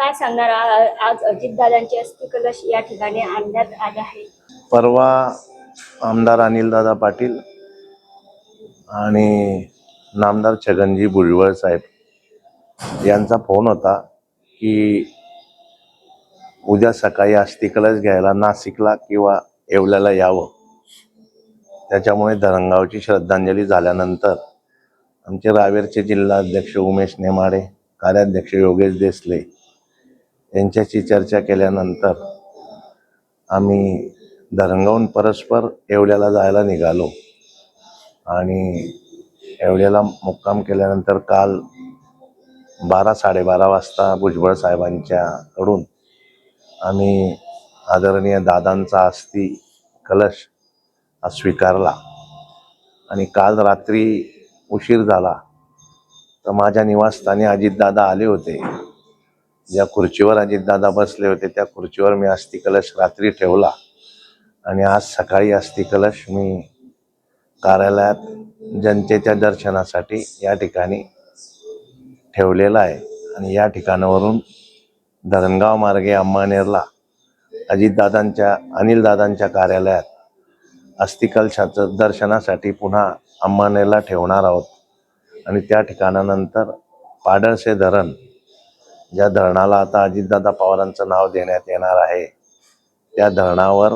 काय सांगणार आज अजितदादांचे अस्थिकलश या ठिकाणी आणण्यात आले आहे? परवा आमदार अनिलदादा पाटील आणि नामदार छगनजी भुजबळ साहेब यांचा फोन होता की उद्या सकाळी अस्थिकलश घ्यायला नाशिकला किंवा येवल्याला यावं. त्याच्यामुळे धरणगावची श्रद्धांजली झाल्यानंतर आमचे रावेरचे जिल्हाध्यक्ष उमेश नेमाडे, कार्याध्यक्ष योगेश देसले यांच्याशी चर्चा केल्यानंतर आम्ही धरणगावून परस्पर येवल्याला जायला निघालो आणि येवल्याला मुक्काम केल्यानंतर काल 12-12:30 वाजता भुजबळ साहेबांच्याकडून आम्ही आदरणीय दादांचा अस्थि कलश स्वीकारला आणि काल रात्री उशीर झाला तर माझ्या निवासस्थानी अजितदादा आले होते. ज्या खुर्चीवर अजितदादा बसले होते त्या खुर्चीवर मी अस्थिकलश रात्री ठेवला आणि आज सकाळी अस्थिकलश मी कार्यालयात जनतेच्या दर्शनासाठी या ठिकाणी ठेवलेला आहे. आणि या ठिकाणावरून धरणगाव मार्गे अंमळनेरला अनिलदादांच्या कार्यालयात अस्थिकलशाचं दर्शनासाठी पुन्हा अंमळनेरला ठेवणार आहोत. आणि त्या ठिकाणानंतर पाडळसे धरण, ज्या धरणाला आता अजितदादा पवारांचं नाव देण्यात येणार आहे, त्या धरणावर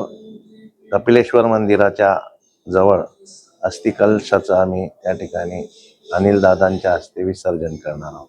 कपिलेश्वर मंदिराच्या जवळ अस्थिकलशाचं आम्ही त्या ठिकाणी अनिलदादांच्या हस्ते विसर्जन करणार आहोत.